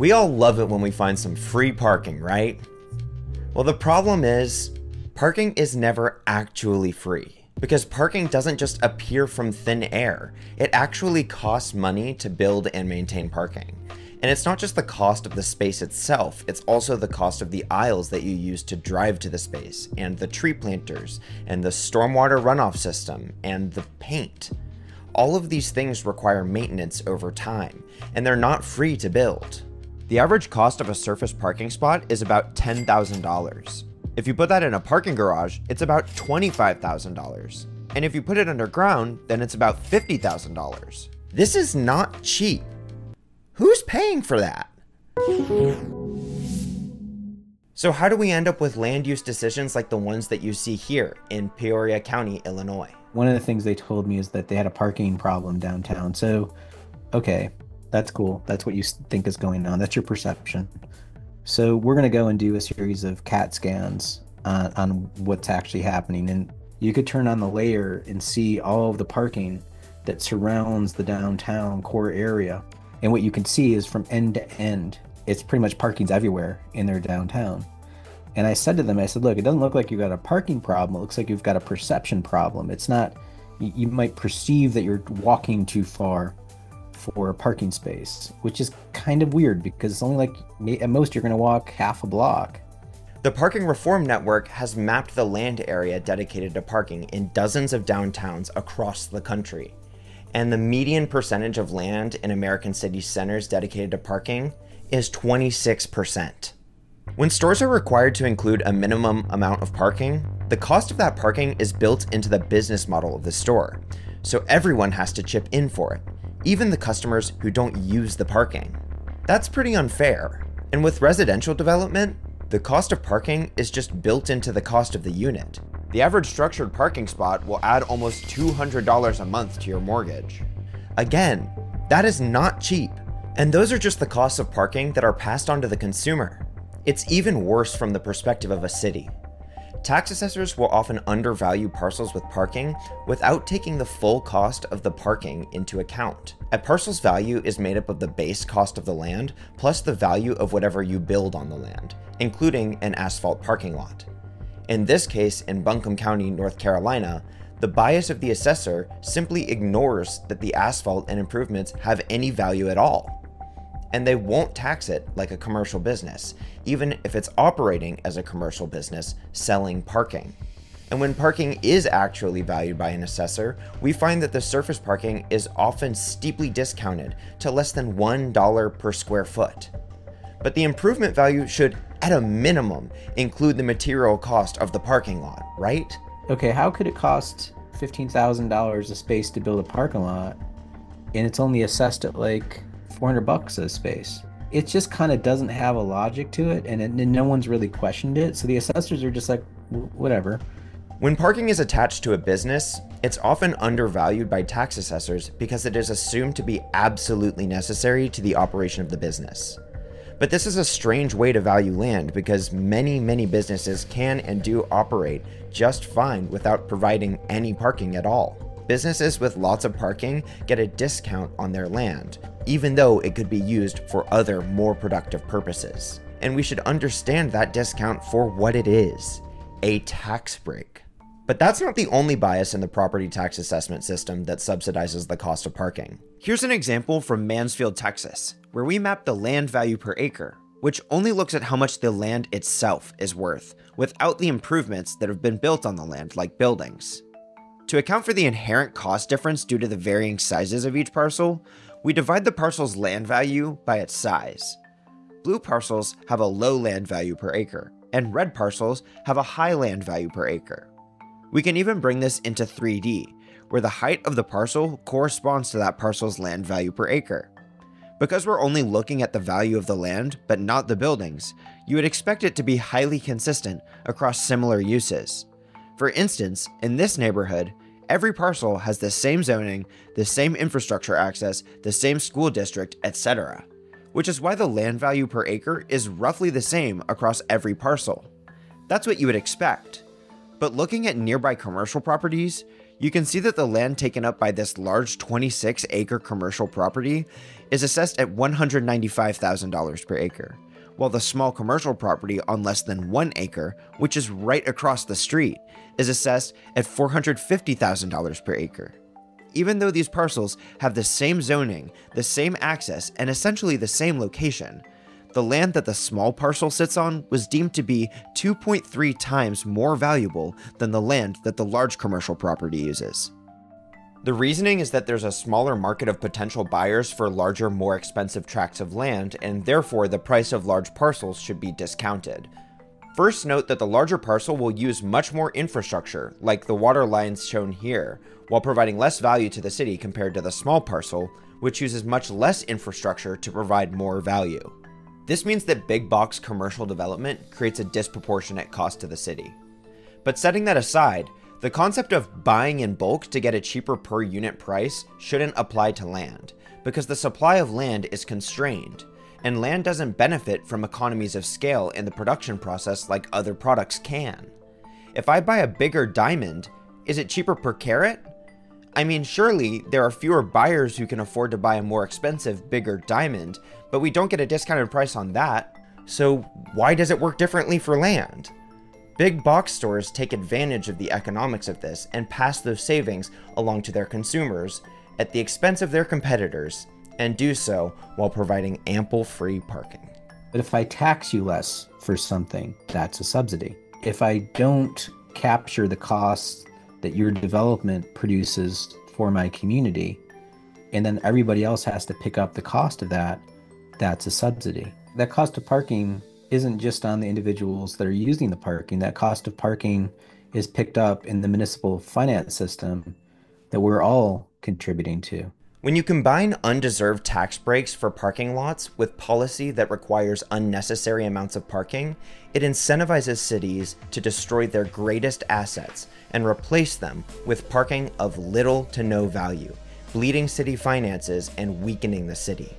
We all love it when we find some free parking, right? Well, the problem is, parking is never actually free. Because parking doesn't just appear from thin air. It actually costs money to build and maintain parking. And it's not just the cost of the space itself, it's also the cost of the aisles that you use to drive to the space, and the tree planters, and the stormwater runoff system, and the paint. All of these things require maintenance over time, and they're not free to build. The average cost of a surface parking spot is about $10,000. If you put that in a parking garage, it's about $25,000. And if you put it underground, then it's about $50,000. This is not cheap. Who's paying for that? So how do we end up with land use decisions like the ones that you see here in Peoria County, Illinois? One of the things they told me is that they had a parking problem downtown. So, okay, that's cool. That's what you think is going on. That's your perception. So we're going to go and do a series of CAT scans on what's actually happening. And you could turn on the layer and see all of the parking that surrounds the downtown core area. And what you can see is from end to end, it's pretty much parking's everywhere in their downtown. And I said to them, I said, look, it doesn't look like you've got a parking problem. It looks like you've got a perception problem. It's not, you might perceive that you're walking too far for a parking space, which is kind of weird because it's only like, at most you're going to walk half a block. The Parking Reform Network has mapped the land area dedicated to parking in dozens of downtowns across the country. And the median percentage of land in American city centers dedicated to parking is 26%. When stores are required to include a minimum amount of parking, the cost of that parking is built into the business model of the store, so everyone has to chip in for it, even the customers who don't use the parking. That's pretty unfair. And with residential development, the cost of parking is just built into the cost of the unit. The average structured parking spot will add almost $200 a month to your mortgage. Again, that is not cheap. And those are just the costs of parking that are passed on to the consumer. It's even worse from the perspective of a city. Tax assessors will often undervalue parcels with parking without taking the full cost of the parking into account. A parcel's value is made up of the base cost of the land plus the value of whatever you build on the land, including an asphalt parking lot. In this case, in Buncombe County, North Carolina, the bias of the assessor simply ignores that the asphalt and improvements have any value at all. And they won't tax it like a commercial business, even if it's operating as a commercial business selling parking. And when parking is actually valued by an assessor, we find that the surface parking is often steeply discounted to less than $1 per square foot. But the improvement value should, at a minimum, include the material cost of the parking lot, right? Okay, how could it cost $15,000 a space to build a parking lot, and it's only assessed at like $400 a space? It just kind of doesn't have a logic to it, and no one's really questioned it. So the assessors are just like, whatever. When parking is attached to a business, it's often undervalued by tax assessors because it is assumed to be absolutely necessary to the operation of the business. But this is a strange way to value land because many businesses can and do operate just fine without providing any parking at all. Businesses with lots of parking get a discount on their land, even though it could be used for other more productive purposes. And we should understand that discount for what it is, a tax break. But that's not the only bias in the property tax assessment system that subsidizes the cost of parking. Here's an example from Mansfield, Texas, where we map the land value per acre, which only looks at how much the land itself is worth, without the improvements that have been built on the land, like buildings. To account for the inherent cost difference due to the varying sizes of each parcel, we divide the parcel's land value by its size. Blue parcels have a low land value per acre, and red parcels have a high land value per acre. We can even bring this into 3D, where the height of the parcel corresponds to that parcel's land value per acre. Because we're only looking at the value of the land, but not the buildings, you would expect it to be highly consistent across similar uses. For instance, in this neighborhood, every parcel has the same zoning, the same infrastructure access, the same school district, etc., which is why the land value per acre is roughly the same across every parcel. That's what you would expect. But looking at nearby commercial properties, You can see that the land taken up by this large 26-acre commercial property is assessed at $195,000 per acre, while the small commercial property on less than 1 acre, which is right across the street, is assessed at $450,000 per acre. Even though these parcels have the same zoning, the same access, and essentially the same location, the land that the small parcel sits on was deemed to be 2.3 times more valuable than the land that the large commercial property uses. The reasoning is that there's a smaller market of potential buyers for larger, more expensive tracts of land, and therefore the price of large parcels should be discounted. First, note that the larger parcel will use much more infrastructure, like the water lines shown here, while providing less value to the city compared to the small parcel, which uses much less infrastructure to provide more value. This means that big box commercial development creates a disproportionate cost to the city. But setting that aside, the concept of buying in bulk to get a cheaper per unit price shouldn't apply to land, because the supply of land is constrained, and land doesn't benefit from economies of scale in the production process like other products can. If I buy a bigger diamond, is it cheaper per carat? I mean, surely there are fewer buyers who can afford to buy a more expensive, bigger diamond, but we don't get a discounted price on that. So why does it work differently for land? Big box stores take advantage of the economics of this and pass those savings along to their consumers at the expense of their competitors, and do so while providing ample free parking. But if I tax you less for something, that's a subsidy. If I don't capture the costs that your development produces for my community, and then everybody else has to pick up the cost of that, that's a subsidy. That cost of parking isn't just on the individuals that are using the parking. That cost of parking is picked up in the municipal finance system that we're all contributing to. When you combine undeserved tax breaks for parking lots with policy that requires unnecessary amounts of parking, it incentivizes cities to destroy their greatest assets and replace them with parking of little to no value, bleeding city finances and weakening the city.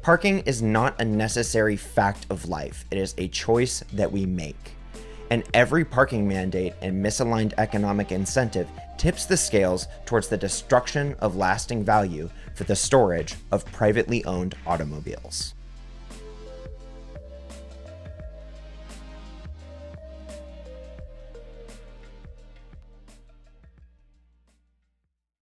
Parking is not a necessary fact of life, it is a choice that we make. And every parking mandate and misaligned economic incentive tips the scales towards the destruction of lasting value for the storage of privately owned automobiles.